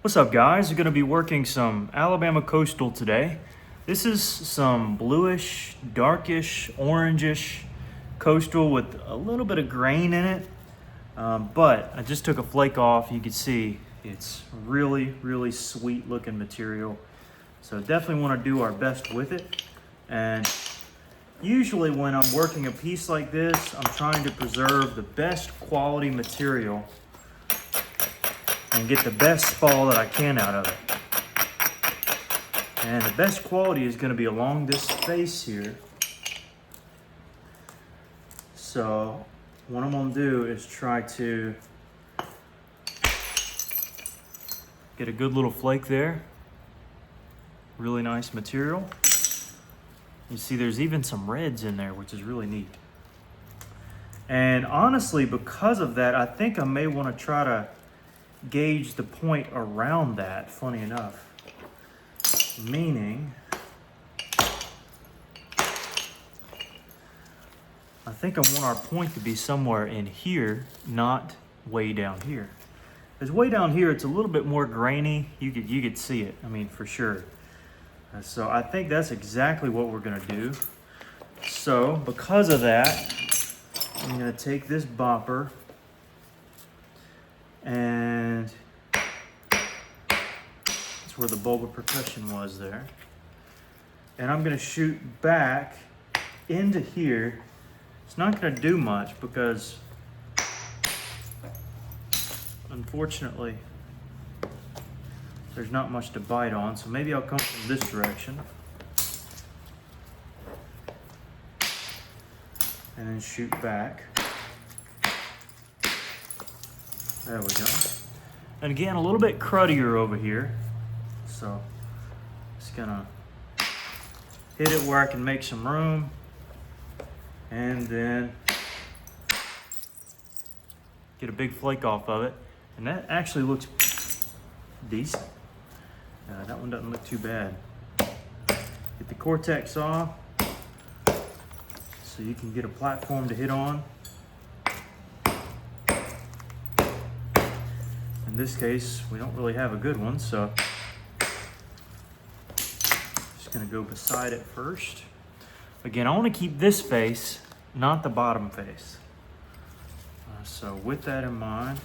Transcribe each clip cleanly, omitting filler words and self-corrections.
What's up, guys? We're going to be working some Alabama Coastal today. This is some bluish, darkish, orangish coastal with a little bit of grain in it. But I just took a flake off. You can see it's really sweet looking material. So definitely want to do our best with it. And usually when I'm working a piece like this, I'm trying to preserve the best quality material and get the best fall that I can out of it. And the best quality is going to be along this face here. So what I'm going to do is try to get a good little flake there. Really nice material. You see there's even some reds in there, which is really neat. And honestly, because of that, I think I may want to try to gauge the point around that, funny enough. Meaning, I think I want our point to be somewhere in here, not way down here. Because way down here, it's a little bit more grainy. You could see it, I mean, for sure. So I think that's exactly what we're gonna do. So because of that, I'm gonna take this bopper and that's where the bulb of percussion was there. And I'm gonna shoot back into here. It's not gonna do much because unfortunately there's not much to bite on, so maybe I'll come from this direction and then shoot back. There we go. And again, a little bit cruddier over here. So just gonna hit it where I can make some room and then get a big flake off of it. And that actually looks decent. That one doesn't look too bad. Get the cortex off so you can get a platform to hit on. In this case, we don't really have a good one, so just gonna go beside it first. Again, I want to keep this face, not the bottom face. So with that in mind,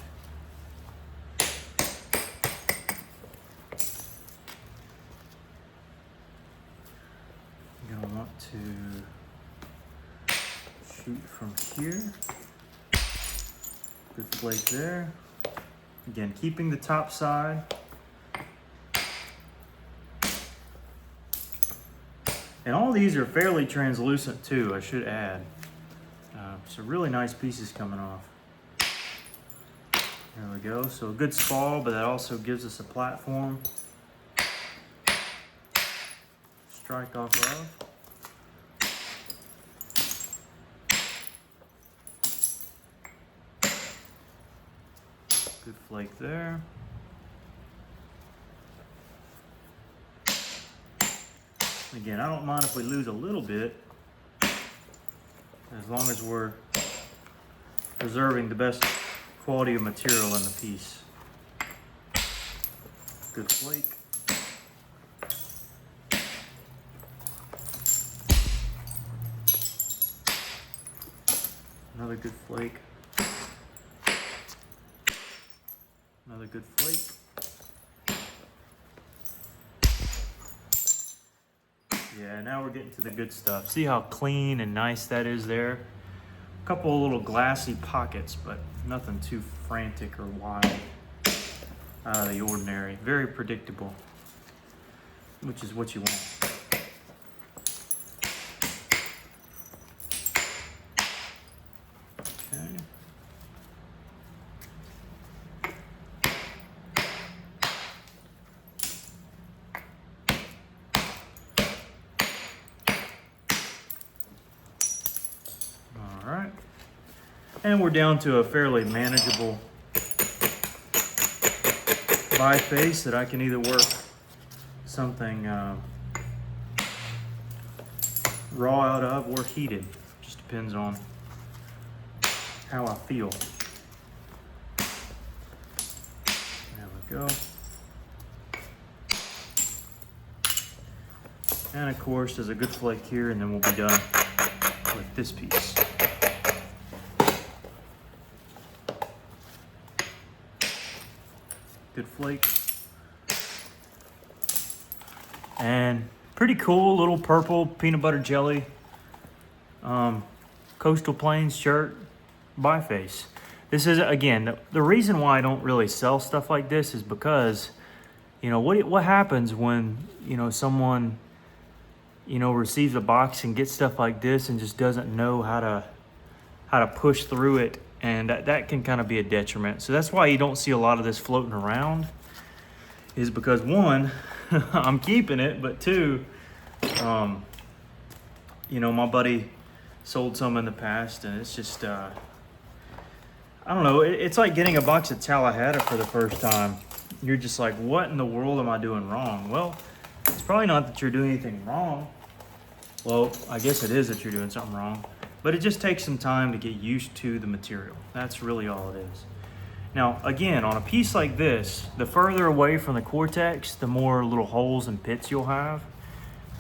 I'm gonna want to shoot from here. Good flake there. Again, keeping the top side. And all these are fairly translucent too, I should add. So really nice pieces coming off. There we go. So a good spall, but that also gives us a platform. Strike off of. Good flake there. Again, I don't mind if we lose a little bit, as long as we're preserving the best quality of material in the piece. Good flake. Another good flake. Another good flake. Yeah, now we're getting to the good stuff. See how clean and nice that is there? A couple of little glassy pockets, but nothing too frantic or wild out of the ordinary. Very predictable, which is what you want. Okay. All right. And we're down to a fairly manageable biface that I can either work something raw out of or heated. Just depends on how I feel. There we go. And of course, there's a good flake here, and then we'll be done with this piece. Good flake. And pretty cool little purple peanut butter jelly Coastal Plains shirt biface. This is, again, the reason why I don't really sell stuff like this is because, you know, what happens when, you know, someone, you know, receives a box and gets stuff like this and just doesn't know how to push through it, and that can kind of be a detriment. So that's why you don't see a lot of this floating around, is because one, I'm keeping it, but two, you know, my buddy sold some in the past, and it's just, I don't know, it's like getting a box of Tallahassee for the first time. You're just like, what in the world am I doing wrong? Well, it's probably not that you're doing anything wrong. Well, I guess it is that you're doing something wrong, but it just takes some time to get used to the material. That's really all it is. Now, again, on a piece like this, the further away from the Cortex, the more little holes and pits you'll have.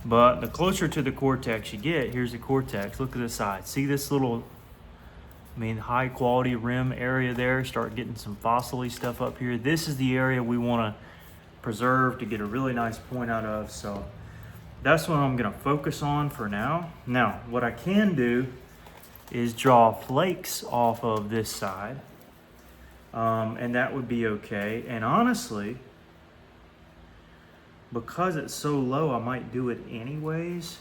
But the closer to the Cortex you get, here's the Cortex, look at the side. See this little, I mean, high quality rim area there? Start getting some fossil-y stuff up here. This is the area we want to preserve to get a really nice point out of. So that's what I'm going to focus on for now. Now, what I can do is draw flakes off of this side. And that would be okay. And honestly, because it's so low, I might do it anyways,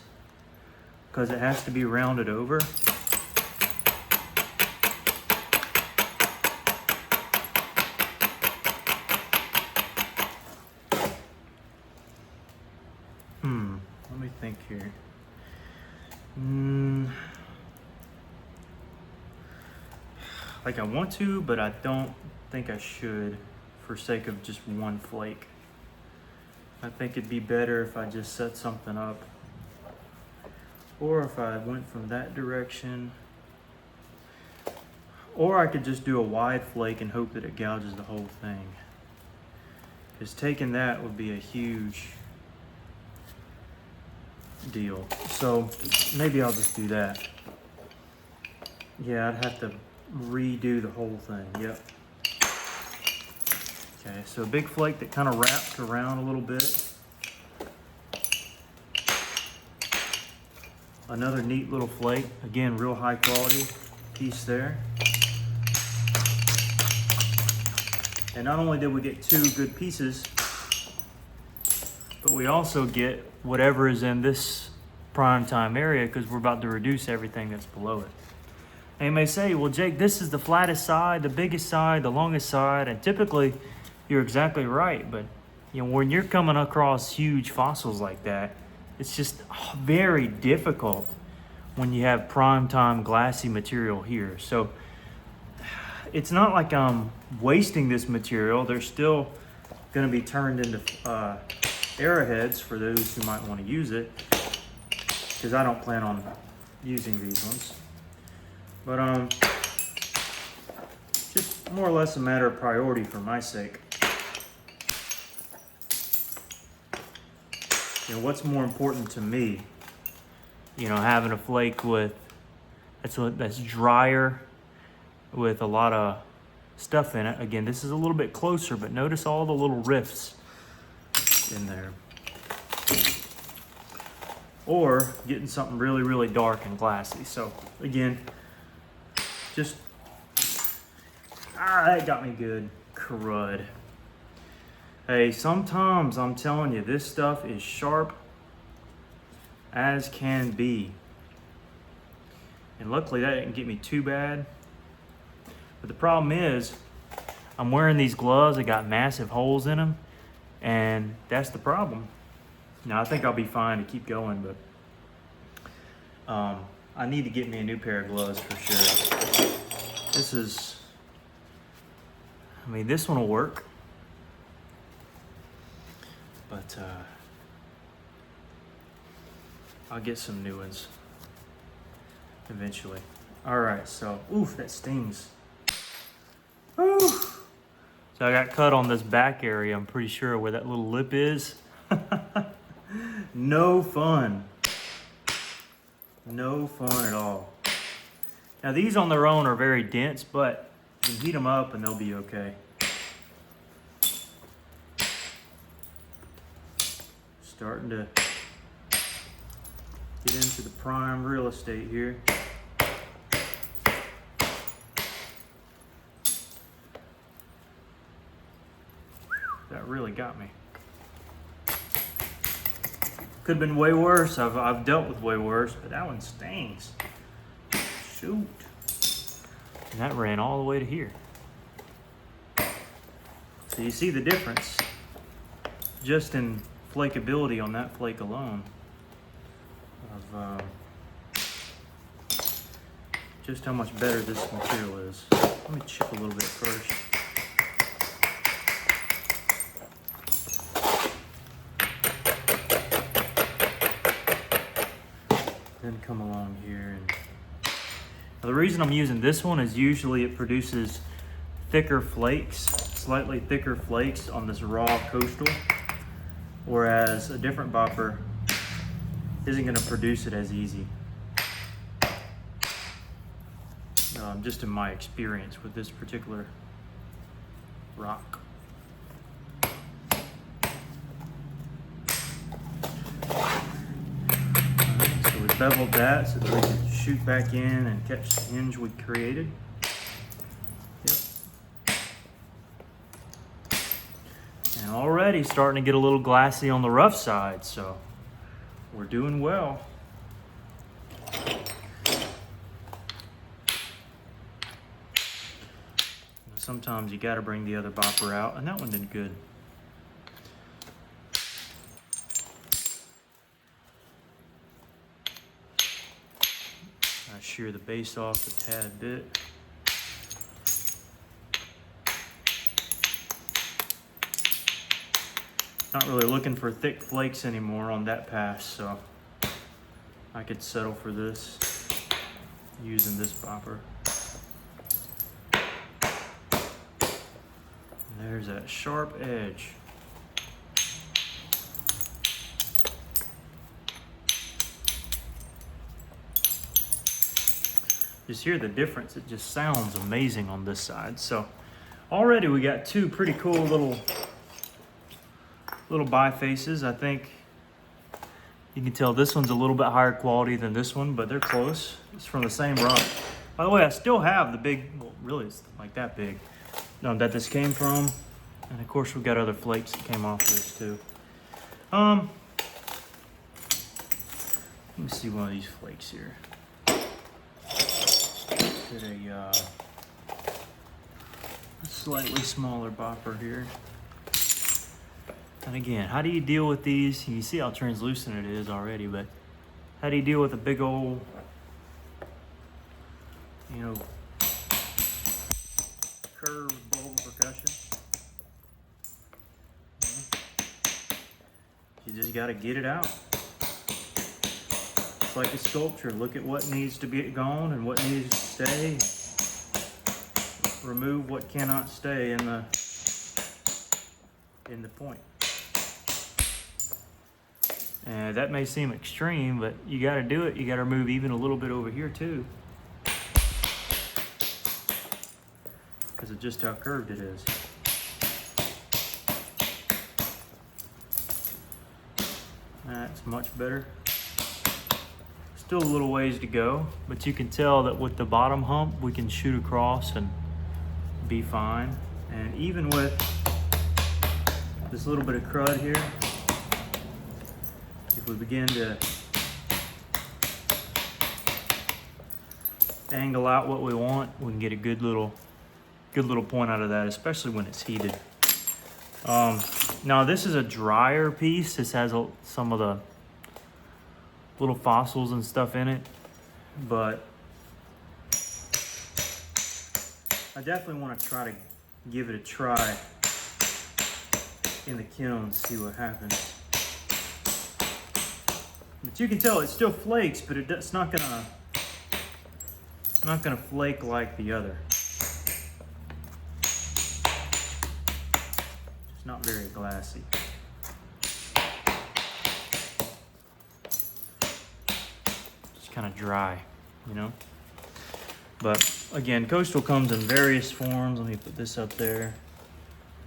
because it has to be rounded over. Let me think here. Like I want to, but I don't think I should for sake of just one flake. I think it'd be better if I just set something up, or if I went from that direction, or I could just do a wide flake and hope that it gouges the whole thing. Because taking that would be a huge deal. So maybe I'll just do that. Yeah, I'd have to redo the whole thing. Yep. Okay, so a big flake that kind of wrapped around a little bit. Another neat little flake. Again, real high quality piece there. And not only did we get two good pieces, but we also get whatever is in this prime time area, because we're about to reduce everything that's below it. And you may say, well, Jake, this is the flattest side, the biggest side, the longest side, and typically you're exactly right. But you know, when you're coming across huge fossils like that, it's just very difficult when you have prime time glassy material here. So it's not like I'm wasting this material. They're still going to be turned into arrowheads for those who might want to use it, because I don't plan on using these ones. But just more or less a matter of priority for my sake. You know, what's more important to me? You know, having a flake that's drier with a lot of stuff in it. Again, this is a little bit closer, but notice all the little rifts in there. Or getting something really, really dark and glassy. So again, just, that got me good. Crud. Hey, sometimes I'm telling you, this stuff is sharp as can be. And luckily that didn't get me too bad. But the problem is, I'm wearing these gloves that got massive holes in them, and that's the problem. Now I think I'll be fine to keep going, but I need to get me a new pair of gloves for sure. This is, I mean, this one will work, but I'll get some new ones eventually. All right, so, oof, that stings. Oof. So I got cut on this back area, I'm pretty sure, where that little lip is. No fun. No fun at all. Now these on their own are very dense, but you can heat them up and they'll be okay. Starting to get into the prime real estate here. That really got me. Could have been way worse. I've dealt with way worse, but that one stings. Shoot. And that ran all the way to here. So you see the difference just in flakability on that flake alone of just how much better this material is. Let me chip a little bit first. Then come along here. And now the reason I'm using this one is usually it produces thicker flakes, slightly thicker flakes on this raw coastal, whereas a different bopper isn't going to produce it as easy. Just in my experience with this particular rock. So we beveled that so that we can shoot back in and catch the hinge we created. Yep. And already starting to get a little glassy on the rough side, so we're doing well. Sometimes you gotta bring the other bopper out, and that one did good. I shear the base off a tad bit. Not really looking for thick flakes anymore on that pass, so I could settle for this using this bopper. And there's that sharp edge. Just hear the difference. It just sounds amazing on this side. So already we got two pretty cool little bifaces. I think you can tell this one's a little bit higher quality than this one, but they're close. It's from the same rock. By the way, I still have the big, well, really it's like that big, that this came from. And of course we've got other flakes that came off of this too. Let me see one of these flakes here. Get a slightly smaller bopper here. And again, how do you deal with these? You see how translucent it is already, but how do you deal with a big old, curved bowl percussion? You just got to get it out. It's like a sculpture. Look at what needs to be gone and what needs to stay. Remove what cannot stay in the point. And that may seem extreme, but you got to do it. You got to remove even a little bit over here too, because of just how curved it is. That's much better. Still a little ways to go, but you can tell that with the bottom hump, we can shoot across and be fine. And even with this little bit of crud here, if we begin to angle out what we want, we can get a good little point out of that, especially when it's heated. Now this is a drier piece. This has some of the little fossils and stuff in it, but I definitely want to try to give it a try in the kiln and see what happens. But you can tell it still flakes, but it's not gonna flake like the other. It's not very glassy. kind of dry, you know. But again, coastal comes in various forms. Let me put this up there.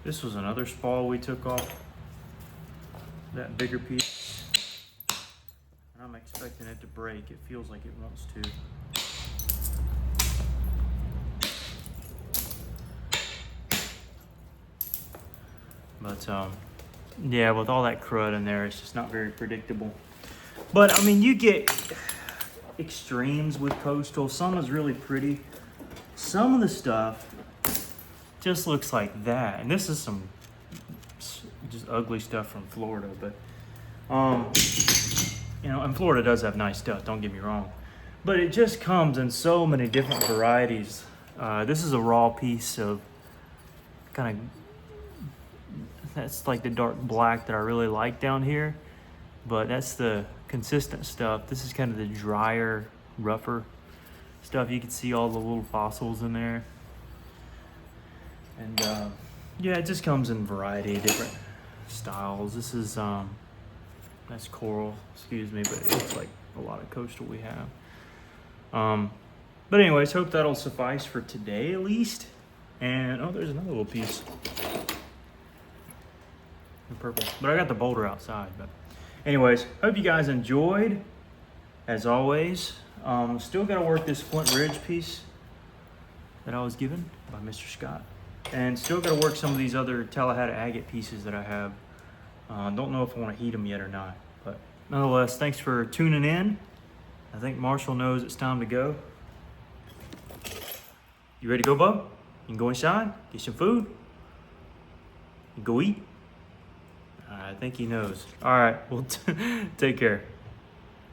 This was another spall we took off that bigger piece. And I'm expecting it to break. It feels like it wants to. But yeah, with all that crud in there, it's just not very predictable. But I mean, you get extremes with coastal. Some is really pretty. Some of the stuff just looks like that. And this is some just ugly stuff from Florida. But, you know, and Florida does have nice stuff, don't get me wrong. But it just comes in so many different varieties. This is a raw piece of kind of, that's like the dark black that I really like down here. But that's the consistent stuff. This is kind of the drier, rougher stuff. You can see all the little fossils in there. And yeah, it just comes in a variety of different styles. This is, that's coral, excuse me, but it looks like a lot of coastal we have. But anyways, hope that'll suffice for today at least. And, oh, there's another little piece. In purple. But I got the boulder outside. But anyways, hope you guys enjoyed. As always, still got to work this Flint Ridge piece that I was given by Mr. Scott. And still got to work some of these other Tallahassee agate pieces that I have. Don't know if I want to heat them yet or not. But nonetheless, thanks for tuning in. I think Marshall knows it's time to go. You ready to go, bub? You can go inside, get some food, and go eat. I think he knows. All right, well, take care.